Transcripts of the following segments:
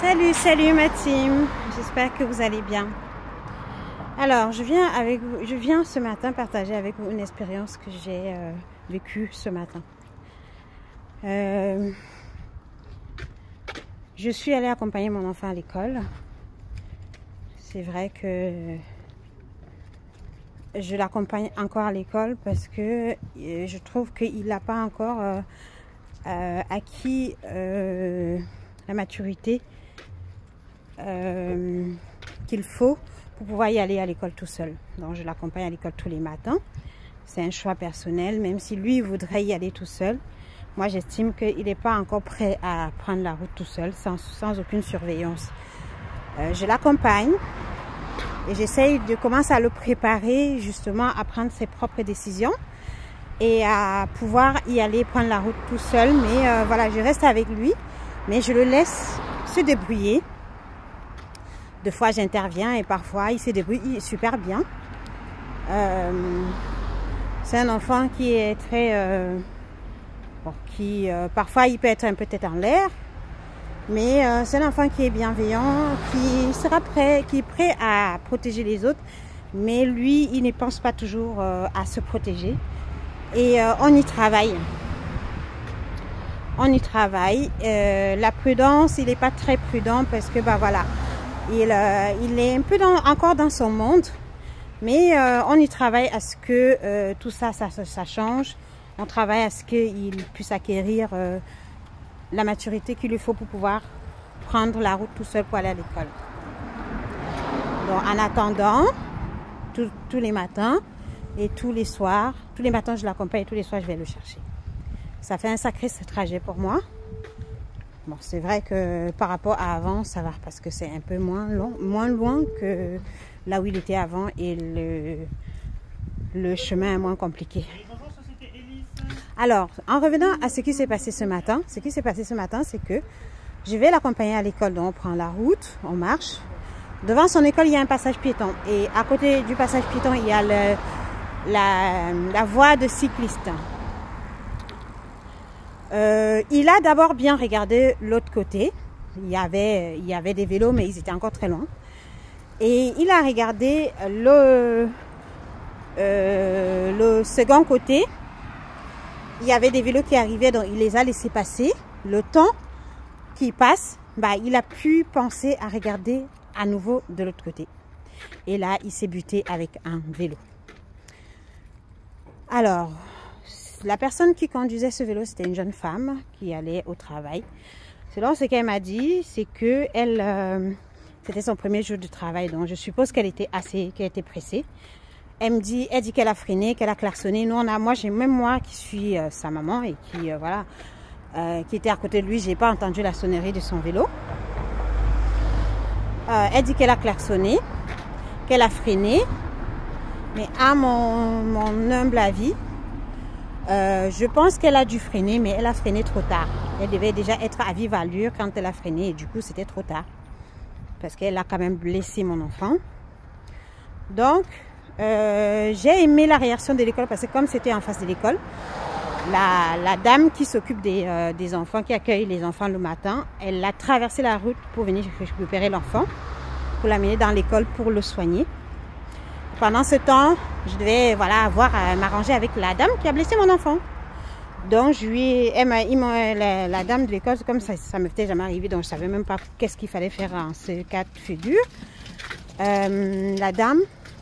Salut ma team, j'espère que vous allez bien. Alors je viens ce matin partager avec vous une expérience que j'ai vécue ce matin. Je suis allée accompagner mon enfant à l'école. C'est vrai que je l'accompagne encore à l'école parce que je trouve qu'il n'a pas encore acquis la maturité qu'il faut pour pouvoir y aller à l'école tout seul. Donc je l'accompagne à l'école tous les matins. C'est un choix personnel, même si lui voudrait y aller tout seul. Moi j'estime qu'il n'est pas encore prêt à prendre la route tout seul, sans aucune surveillance. Je l'accompagne et j'essaye de commencer à le préparer justement à prendre ses propres décisions et à pouvoir y aller prendre la route tout seul. Mais voilà, je reste avec lui, mais je le laisse se débrouiller. Deux fois j'interviens et parfois il se débrouille super bien. C'est un enfant qui est très parfois il peut être un peu tête en l'air, mais c'est un enfant qui est bienveillant, qui sera prêt, qui est prêt à protéger les autres, mais lui il ne pense pas toujours à se protéger. Et on y travaille. La prudence, il n'est pas très prudent parce que voilà, il est un peu encore dans son monde, mais on y travaille à ce que tout ça change. On travaille à ce qu'il puisse acquérir la maturité qu'il lui faut pour pouvoir prendre la route tout seul pour aller à l'école. Donc en attendant, tous les matins et tous les soirs, tous les matins je l'accompagne et tous les soirs je vais le chercher. Ça fait un sacré trajet pour moi. Bon, c'est vrai que par rapport à avant, ça va parce que c'est un peu moins loin que là où il était avant et le chemin est moins compliqué. Alors, en revenant à ce qui s'est passé ce matin, c'est que je vais l'accompagner à l'école. Donc, on prend la route, on marche. Devant son école, il y a un passage piéton. Et à côté du passage piéton, il y a la voie de cyclistes. Il a d'abord bien regardé l'autre côté. Il y avait des vélos, mais ils étaient encore très loin. Et il a regardé le second côté. Il y avait des vélos qui arrivaient, donc il les a laissés passer. Le temps qui passe, il a pu penser à regarder à nouveau de l'autre côté. Et là, il s'est buté avec un vélo. Alors, la personne qui conduisait ce vélo, c'était une jeune femme qui allait au travail. Selon ce qu'elle m'a dit, c'est que c'était son premier jour de travail, donc je suppose qu'elle était pressée. Elle dit qu'elle a freiné, qu'elle a klaxonné. Nous, même moi qui suis sa maman et qui était à côté de lui, j'ai pas entendu la sonnerie de son vélo. Elle dit qu'elle a klaxonné, qu'elle a freiné, mais à mon humble avis, je pense qu'elle a dû freiner, mais elle a freiné trop tard. Elle devait déjà être à vive allure quand elle a freiné et du coup, c'était trop tard. Parce qu'elle a quand même blessé mon enfant. Donc, j'ai aimé la réaction de l'école parce que comme c'était en face de l'école, la dame qui s'occupe des enfants, qui accueille les enfants le matin, elle a traversé la route pour venir récupérer l'enfant, pour l'amener dans l'école pour le soigner. Pendant ce temps, je devais avoir à m'arranger avec la dame qui a blessé mon enfant. Donc la dame de l'école, comme ça me était jamais arrivé, donc je savais même pas qu'est-ce qu'il fallait faire en ce cas de figure. La dame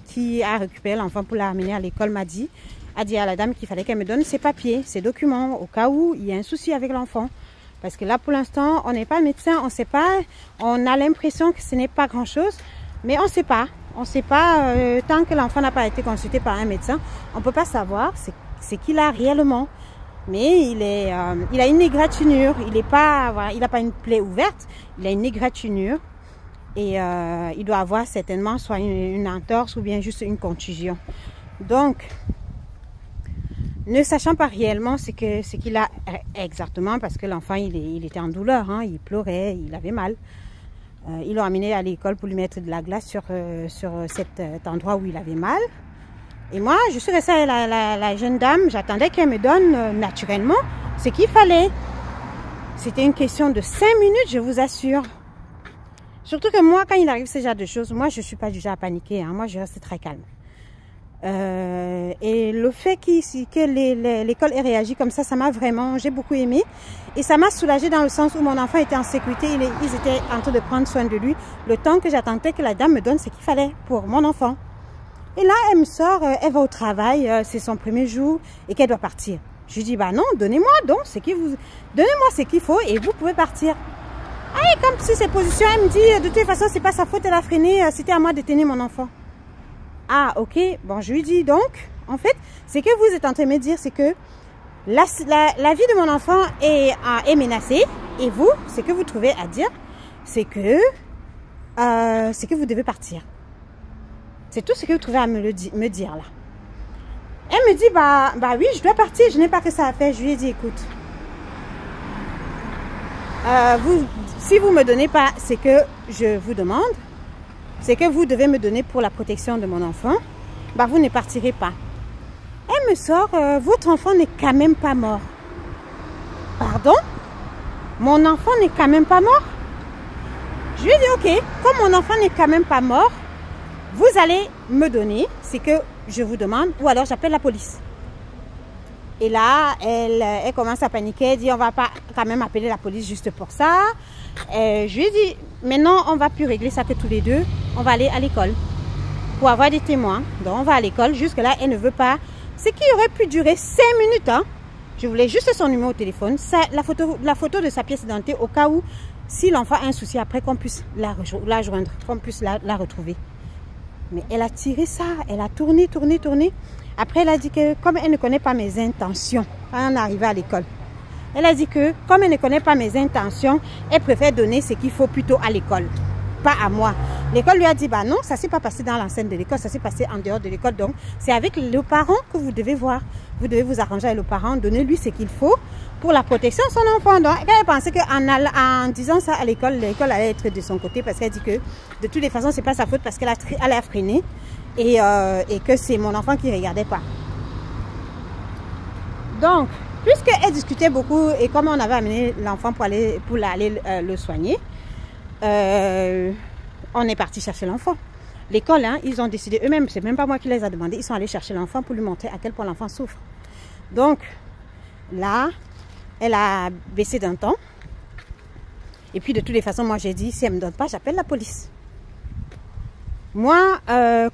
qui a récupéré l'enfant pour l'amener à l'école a dit à la dame qu'il fallait qu'elle me donne ses papiers, ses documents, au cas où il y a un souci avec l'enfant. Parce que là, pour l'instant, on n'est pas médecin, on ne sait pas, on a l'impression que ce n'est pas grand-chose, mais on ne sait pas. On ne sait pas, tant que l'enfant n'a pas été consulté par un médecin, on ne peut pas savoir ce qu'il a réellement. Mais il a une égratignure, il n'a pas une plaie ouverte, il a une égratignure. Et il doit avoir certainement soit une entorse ou bien juste une contusion. Donc, ne sachant pas réellement ce qu'il a exactement, parce que l'enfant il était en douleur, hein, il pleurait, il avait mal. Ils l'ont amené à l'école pour lui mettre de la glace sur cet endroit où il avait mal. Et moi, je suis restée avec la jeune dame, j'attendais qu'elle me donne naturellement ce qu'il fallait. C'était une question de 5 minutes, je vous assure. Surtout que moi, quand il arrive ce genre de choses, moi, je ne suis pas du genre à paniquer. Hein. Moi, je reste très calme. Et le fait que l'école ait réagi comme ça m'a vraiment, j'ai beaucoup aimé. Et ça m'a soulagée dans le sens où mon enfant était en sécurité. Ils étaient en train de prendre soin de lui. Le temps que j'attendais que la dame me donne ce qu'il fallait pour mon enfant. Et là, elle me sort, elle va au travail, c'est son premier jour et qu'elle doit partir. Je lui dis, bah non, donnez-moi donc donnez-moi ce qu'il faut et vous pouvez partir. Ah, et comme si ses positions, elle me dit, de toute façon, c'est pas sa faute, elle a freiné, c'était à moi de tenir mon enfant. Ah, ok, bon, je lui dis donc, en fait, ce que vous êtes en train de me dire, c'est que la vie de mon enfant est menacée et vous, ce que vous trouvez à dire, c'est que vous devez partir. C'est tout ce que vous trouvez à me dire là. Elle me dit, bah oui, je dois partir, je n'ai pas que ça à faire. Je lui ai dit, écoute, si vous ne me donnez pas ce que je vous demande, ce que vous devez me donner pour la protection de mon enfant, bah vous ne partirez pas. Elle me sort, votre enfant n'est quand même pas mort. Pardon? Mon enfant n'est quand même pas mort? Je lui ai dit, ok, comme mon enfant n'est quand même pas mort, vous allez me donner ce que je vous demande ou alors j'appelle la police. Et là, elle commence à paniquer, elle dit on va pas quand même appeler la police juste pour ça. Je lui ai dit maintenant on va plus régler ça que tous les deux, on va aller à l'école pour avoir des témoins. Donc on va à l'école, jusque là elle ne veut pas. Ce qui aurait pu durer 5 minutes. Hein. Je voulais juste son numéro de téléphone, la photo de sa pièce d'identité au cas où si l'enfant a un souci après qu'on puisse la joindre, qu'on puisse la retrouver. Mais elle a tiré ça, elle a tourné. Après, elle a dit que comme elle ne connaît pas mes intentions, quand on est arrivé à l'école, elle a dit que comme elle ne connaît pas mes intentions, elle préfère donner ce qu'il faut plutôt à l'école, pas à moi. L'école lui a dit, bah non, ça ne s'est pas passé dans l'enceinte de l'école, ça s'est passé en dehors de l'école. Donc, c'est avec le parent que vous devez voir. Vous devez vous arranger avec le parent, donner lui ce qu'il faut pour la protection de son enfant. Donc, elle pensait qu'en disant ça à l'école, l'école allait être de son côté parce qu'elle dit que de toutes les façons, c'est pas sa faute parce qu'elle a freiné et que c'est mon enfant qui ne regardait pas. Donc, puisqu'elle discutait beaucoup et comme on avait amené l'enfant pour aller le soigner, on est parti chercher l'enfant. L'école, hein, ils ont décidé eux-mêmes, c'est même pas moi qui les a demandé, ils sont allés chercher l'enfant pour lui montrer à quel point l'enfant souffre. Donc, là, elle a baissé d'un ton. Et puis, de toutes les façons, moi, j'ai dit, si elle ne me donne pas, j'appelle la police. Moi,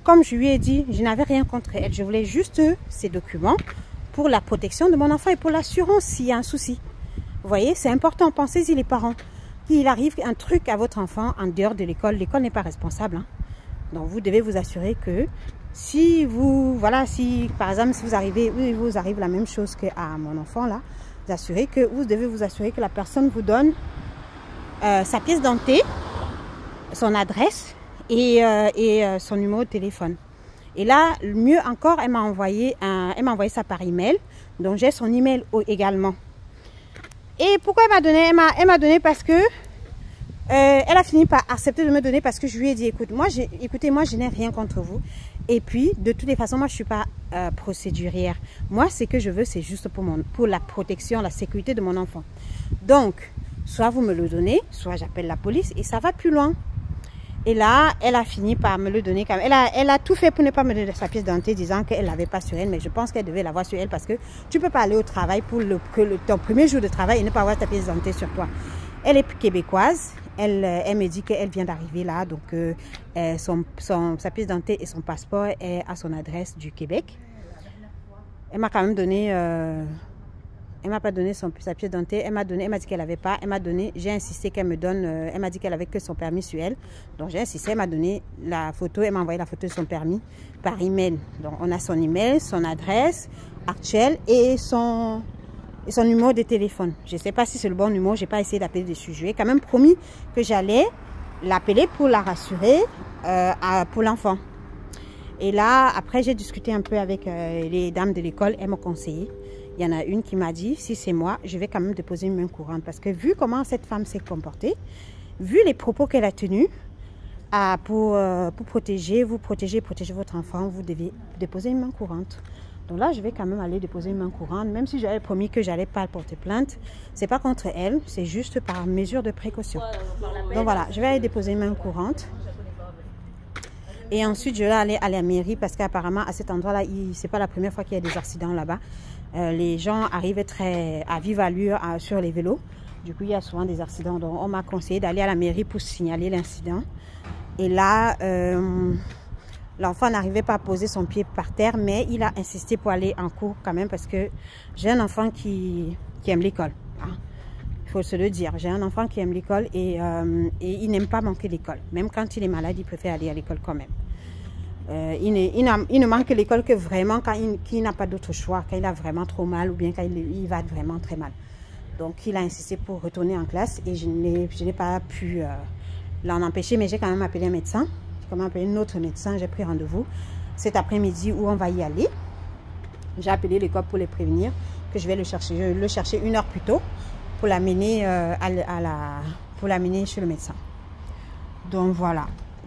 comme je lui ai dit, je n'avais rien contre elle. Je voulais juste ces documents pour la protection de mon enfant et pour l'assurance s'il y a un souci. Vous voyez, c'est important. Pensez-y, les parents. Qu'il arrive un truc à votre enfant en dehors de l'école, l'école n'est pas responsable. Hein. Donc, vous devez vous assurer que si par exemple, si vous arrive la même chose qu'à mon enfant là, vous devez vous assurer que la personne vous donne sa pièce d'identité, son adresse et son numéro de téléphone. Et là, mieux encore, elle m'a envoyé ça par email. Donc, j'ai son email également. Et pourquoi elle m'a donné parce que elle a fini par accepter de me donner parce que je lui ai dit, écoutez, moi, je n'ai rien contre vous. Et puis, de toutes les façons, moi, je ne suis pas procédurière. Moi, ce que je veux, c'est juste pour la protection, la sécurité de mon enfant. Donc, soit vous me le donnez, soit j'appelle la police et ça va plus loin. Et là, elle a fini par me le donner quand même. Elle a tout fait pour ne pas me donner sa pièce d'identité disant qu'elle ne l'avait pas sur elle. Mais je pense qu'elle devait l'avoir sur elle parce que tu ne peux pas aller au travail pour ton premier jour de travail et ne pas avoir ta pièce d'identité sur toi. Elle est québécoise. Elle me dit qu'elle vient d'arriver là. Donc, sa pièce d'identité et son passeport est à son adresse du Québec. Elle m'a quand même donné... elle m'a pas donné sa pièce d'identité. Elle m'a dit qu'elle n'avait pas. J'ai insisté qu'elle me donne. Elle m'a dit qu'elle avait que son permis sur elle. Donc j'ai insisté. Elle m'a donné la photo. Elle m'a envoyé la photo de son permis par email. Donc on a son email, son adresse actuelle et son numéro de téléphone. Je ne sais pas si c'est le bon numéro. J'ai pas essayé d'appeler dessus. Je lui ai quand même promis que j'allais l'appeler pour la rassurer pour l'enfant. Et là, après, j'ai discuté un peu avec les dames de l'école. Elles m'ont conseillé. Il y en a une qui m'a dit, si c'est moi, je vais quand même déposer une main courante. Parce que vu comment cette femme s'est comportée, vu les propos qu'elle a tenus, pour protéger votre enfant, vous devez déposer une main courante. Donc là, je vais quand même aller déposer une main courante, même si j'avais promis que j'allais pas porter plainte. C'est pas contre elle, c'est juste par mesure de précaution. Donc voilà, je vais aller déposer une main courante. Et ensuite, je vais aller à la mairie parce qu'apparemment, à cet endroit-là, c'est pas la première fois qu'il y a des accidents là-bas. Les gens arrivent à vive allure sur les vélos. Du coup, il y a souvent des accidents. Donc, on m'a conseillé d'aller à la mairie pour signaler l'incident. Et là, l'enfant n'arrivait pas à poser son pied par terre, mais il a insisté pour aller en cours quand même parce que j'ai un enfant qui aime l'école. Il faut se le dire. J'ai un enfant qui aime l'école et il n'aime pas manquer l'école. Même quand il est malade, il préfère aller à l'école quand même. Il ne manque l'école que vraiment quand il n'a pas d'autre choix, quand il a vraiment trop mal ou bien quand il va vraiment très mal. Donc, il a insisté pour retourner en classe et je n'ai pas pu l'en empêcher, mais j'ai quand même appelé un médecin. J'ai quand même appelé un autre médecin. J'ai pris rendez-vous cet après-midi où on va y aller. J'ai appelé l'école pour les prévenir que je vais le chercher. Je vais le chercher 1 heure plus tôt pour l'amener chez le médecin. Donc, voilà.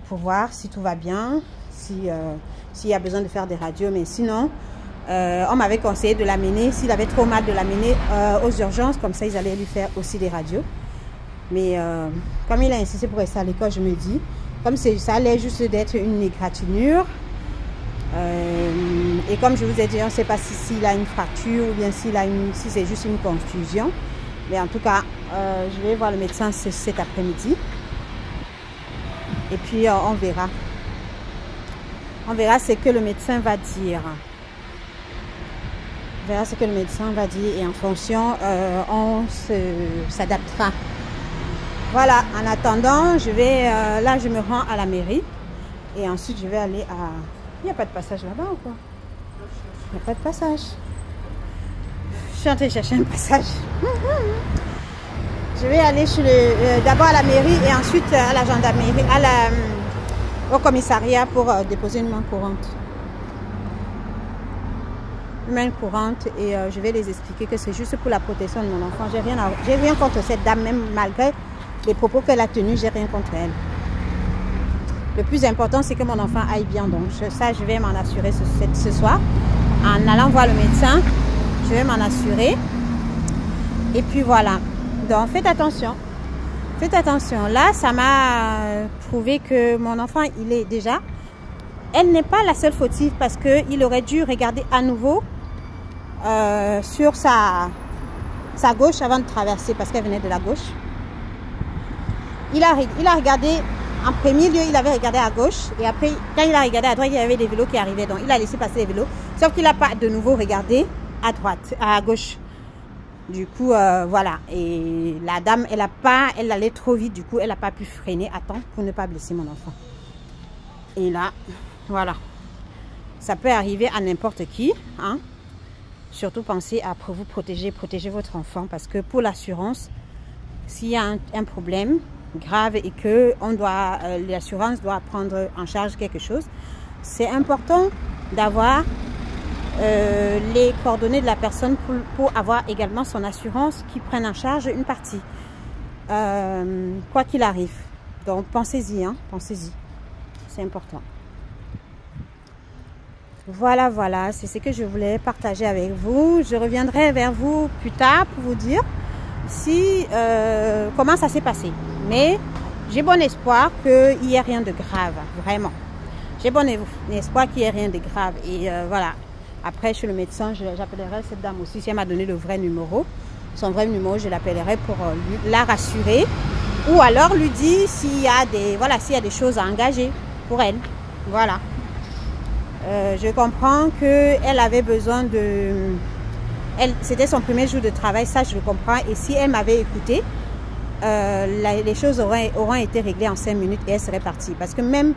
Pour voir si tout va bien, s'il y a besoin de faire des radios, mais sinon... on m'avait conseillé de l'amener, s'il avait trop mal, de l'amener aux urgences, comme ça ils allaient lui faire aussi des radios. Mais comme il a insisté pour rester à l'école, je me dis, comme ça allait juste d'être une égratignure, et comme je vous ai dit, on ne sait pas s'il a une fracture ou bien si c'est juste une contusion. Mais en tout cas, je vais voir le médecin cet après-midi. Et puis on verra. On verra ce que le médecin va dire. On verra ce que le médecin va dire et en fonction, on s'adaptera. Voilà, en attendant, là je me rends à la mairie et ensuite je vais aller à... Il n'y a pas de passage là-bas ou quoi? Il n'y a pas de passage. Je suis en train de chercher un passage. Je vais aller d'abord à la mairie et ensuite à la gendarmerie, au commissariat pour déposer une main courante. Main courante et je vais les expliquer que c'est juste pour la protection de mon enfant. J'ai rien contre cette dame, même malgré les propos qu'elle a tenus, j'ai rien contre elle. Le plus important, c'est que mon enfant aille bien. Donc ça, je vais m'en assurer ce soir. En allant voir le médecin, je vais m'en assurer. Et puis voilà. Donc faites attention. Faites attention. Là, ça m'a prouvé que mon enfant, il est déjà... Elle n'est pas la seule fautive parce qu'il aurait dû regarder à nouveau sur sa gauche avant de traverser parce qu'elle venait de la gauche. Il a regardé, en premier lieu, il avait regardé à gauche et après, quand il a regardé à droite, il y avait des vélos qui arrivaient. Donc, il a laissé passer les vélos, sauf qu'il n'a pas de nouveau regardé à gauche. Du coup, voilà. Et la dame, elle allait trop vite. Du coup, elle n'a pas pu freiner à temps pour ne pas blesser mon enfant. Et là... Voilà, ça peut arriver à n'importe qui, hein. Surtout pensez à vous protéger votre enfant parce que pour l'assurance, s'il y a un problème grave et que l'assurance doit prendre en charge quelque chose, c'est important d'avoir les coordonnées de la personne pour avoir également son assurance qui prenne en charge une partie, quoi qu'il arrive. Donc pensez-y, hein, pensez-y, c'est important. Voilà, voilà, c'est ce que je voulais partager avec vous. Je reviendrai vers vous plus tard pour vous dire comment ça s'est passé. Mais j'ai bon espoir qu'il n'y ait rien de grave, vraiment. J'ai bon espoir qu'il n'y ait rien de grave. Et voilà, après chez le médecin, j'appellerai cette dame aussi. Si elle m'a donné le vrai numéro, son vrai numéro, je l'appellerai pour la rassurer. Ou alors lui dire s'il y a des choses à engager pour elle. Voilà. Je comprends qu'elle avait besoin c'était son premier jour de travail, ça je le comprends. Et si elle m'avait écouté, les choses auraient été réglées en 5 minutes et elle serait partie. Parce que même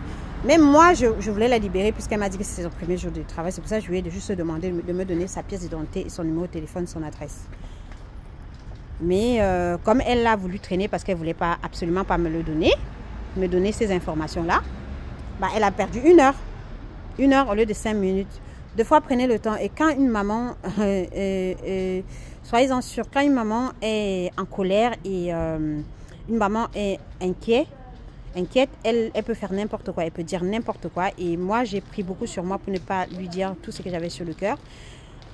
moi, je voulais la libérer puisqu'elle m'a dit que c'était son premier jour de travail. C'est pour ça que je lui ai juste demandé de me donner sa pièce d'identité et son numéro de téléphone, son adresse. Mais comme elle l'a voulu traîner parce qu'elle ne voulait absolument pas me donner ces informations-là, bah, elle a perdu 1 heure. 1 heure au lieu de 5 minutes. 2 fois, prenez le temps. Et quand une maman, soyez-en sûrs, quand une maman est en colère et une maman est inquiète, inquiète, elle peut faire n'importe quoi, elle peut dire n'importe quoi. Et moi, j'ai pris beaucoup sur moi pour ne pas lui dire tout ce que j'avais sur le cœur.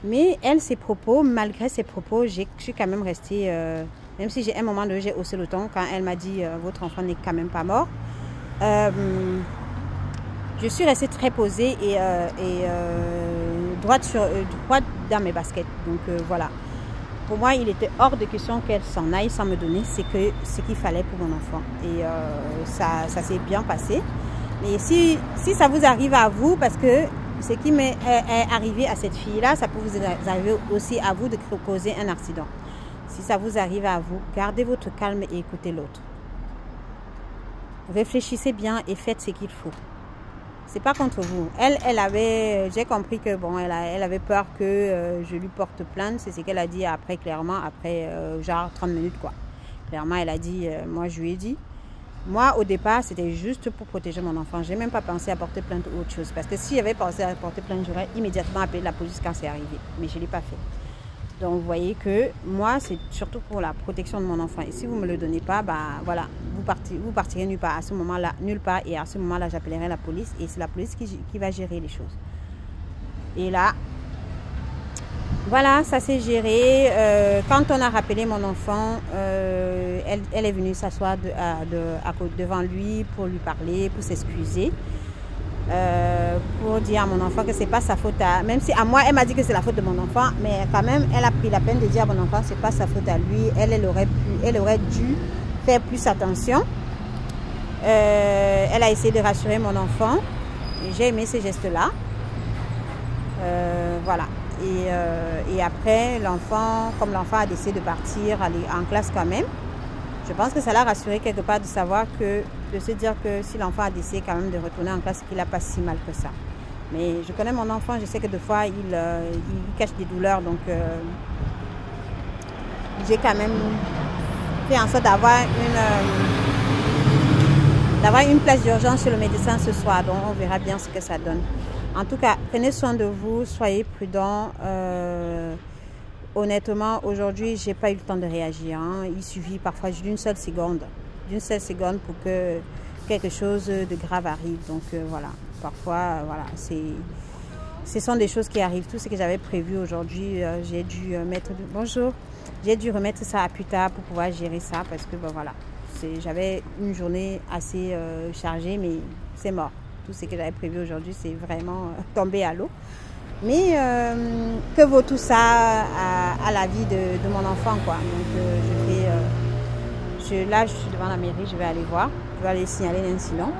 Mais elle, ses propos, malgré ses propos, je suis quand même restée, même si j'ai un moment donné, j'ai haussé le ton quand elle m'a dit votre enfant n'est quand même pas mort. Je suis restée très posée et droite dans mes baskets. Donc voilà. Pour moi, il était hors de question qu'elle s'en aille sans me donner ce qu'il fallait pour mon enfant. Et ça s'est bien passé. Mais si ça vous arrive à vous, parce que ce qui m'est arrivé à cette fille-là, ça peut vous arriver aussi à vous de causer un accident. Si ça vous arrive à vous, gardez votre calme et écoutez l'autre. Réfléchissez bien et faites ce qu'il faut. C'est pas contre vous. J'ai compris que bon, elle avait peur que je lui porte plainte. C'est ce qu'elle a dit après, clairement, après genre 30 minutes quoi. Clairement, elle a dit, moi je lui ai dit. Moi, au départ, c'était juste pour protéger mon enfant. Je n'ai même pas pensé à porter plainte ou autre chose. Parce que si j'avais pensé à porter plainte, j'aurais immédiatement appelé la police quand c'est arrivé. Mais je ne l'ai pas fait. Donc, vous voyez que moi, c'est surtout pour la protection de mon enfant. Et si vous ne me le donnez pas, bah voilà, vous partirez nulle part. À ce moment-là, nulle part. Et à ce moment-là, j'appellerai la police. Et c'est la police qui va gérer les choses. Et là, voilà, ça s'est géré. Quand on a rappelé mon enfant, elle est venue s'asseoir devant lui pour lui parler, pour s'excuser. Pour dire à mon enfant que c'est pas sa faute même si à moi elle m'a dit que c'est la faute de mon enfant, mais quand même elle a pris la peine de dire à mon enfant c'est pas sa faute à lui, elle aurait dû faire plus attention. Elle a essayé de rassurer mon enfant et j'ai aimé ces gestes là. Voilà, et après comme l'enfant a décidé de partir aller en classe quand même, je pense que ça l'a rassuré quelque part de se dire que si l'enfant a décidé quand même de retourner en classe, qu'il n'a pas si mal que ça. Mais je connais mon enfant, je sais que des fois, il cache des douleurs. Donc, j'ai quand même fait en sorte d'avoir une place d'urgence chez le médecin ce soir. Donc, on verra bien ce que ça donne. En tout cas, prenez soin de vous, soyez prudents. Honnêtement, aujourd'hui, je n'ai pas eu le temps de réagir. Hein. Il suffit parfois d'une seule seconde pour que quelque chose de grave arrive. Donc voilà, parfois, voilà, ce sont des choses qui arrivent. Tout ce que j'avais prévu aujourd'hui, j'ai dû j'ai dû remettre ça à plus tard pour pouvoir gérer ça parce que ben, voilà, j'avais une journée assez chargée, mais c'est mort. Tout ce que j'avais prévu aujourd'hui, c'est vraiment tombé à l'eau. Mais que vaut tout ça à la vie de mon enfant, quoi. Donc là, je suis devant la mairie, je vais aller voir. Je vais aller signaler l'incident.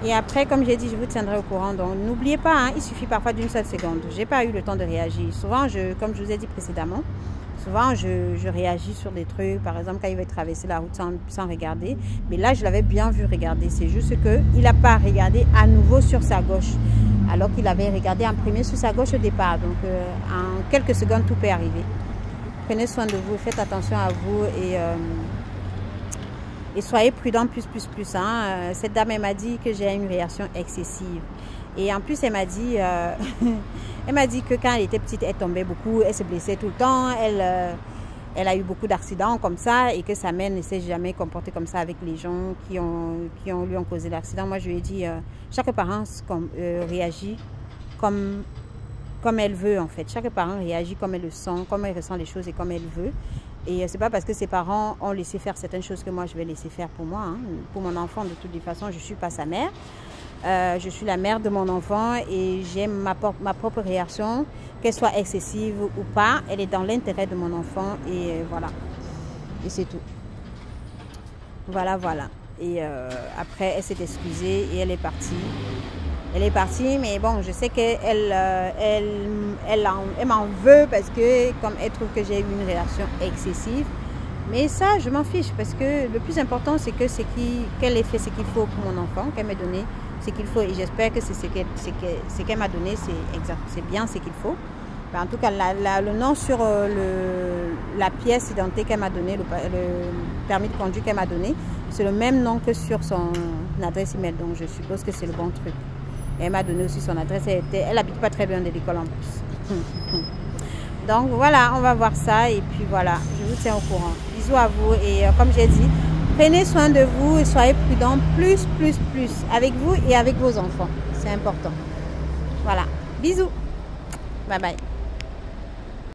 Et après, comme j'ai dit, je vous tiendrai au courant. Donc n'oubliez pas, hein, il suffit parfois d'une seule seconde. Je n'ai pas eu le temps de réagir. Souvent, comme je vous ai dit précédemment, souvent je réagis sur des trucs. Par exemple, quand il va traverser la route sans regarder. Mais là, je l'avais bien vu regarder. C'est juste qu'il n'a pas regardé à nouveau sur sa gauche. Alors qu'il avait regardé en premier sur sa gauche au départ. Donc, en quelques secondes, tout peut arriver. Prenez soin de vous, faites attention à vous et soyez prudents plus. Hein. Cette dame, elle m'a dit que j'ai une réaction excessive. Et en plus, elle m'a dit que quand elle était petite, elle tombait beaucoup, elle se blessait tout le temps, elle a eu beaucoup d'accidents comme ça et que sa mère ne s'est jamais comportée comme ça avec les gens qui lui ont causé l'accident. Moi, je lui ai dit, chaque parent réagit comme elle veut en fait. Chaque parent réagit comme elle le sent, comme elle ressent les choses et comme elle veut. Et c'est pas parce que ses parents ont laissé faire certaines choses que moi je vais laisser faire pour moi. Hein. Pour mon enfant, de toutes les façons, je suis pas sa mère. Je suis la mère de mon enfant et j'aime ma propre réaction, qu'elle soit excessive ou pas. Elle est dans l'intérêt de mon enfant et voilà. Et c'est tout. Voilà. Et après, elle s'est excusée et elle est partie. Elle est partie, mais bon, je sais qu'elle m'en veut parce que comme elle trouve que j'ai eu une réaction excessive. Mais ça, je m'en fiche parce que le plus important, c'est que qu'elle ait fait ce qu'il faut pour mon enfant, qu'elle m'ait donné ce qu'il faut. Et j'espère que c'est ce qu'elle m'a donné, c'est bien ce qu'il faut. Mais en tout cas, le nom sur la pièce d'identité qu'elle m'a donné, le permis de conduire qu'elle m'a donné, c'est le même nom que sur son adresse email. Donc, je suppose que c'est le bon truc. Et elle m'a donné aussi son adresse. Elle habite pas très loin de l'école en plus. Donc voilà, on va voir ça. Et puis voilà, je vous tiens au courant. Bisous à vous. Et comme j'ai dit, Prenez soin de vous et soyez prudents plus avec vous et avec vos enfants. C'est important. Voilà. Bisous. Bye bye.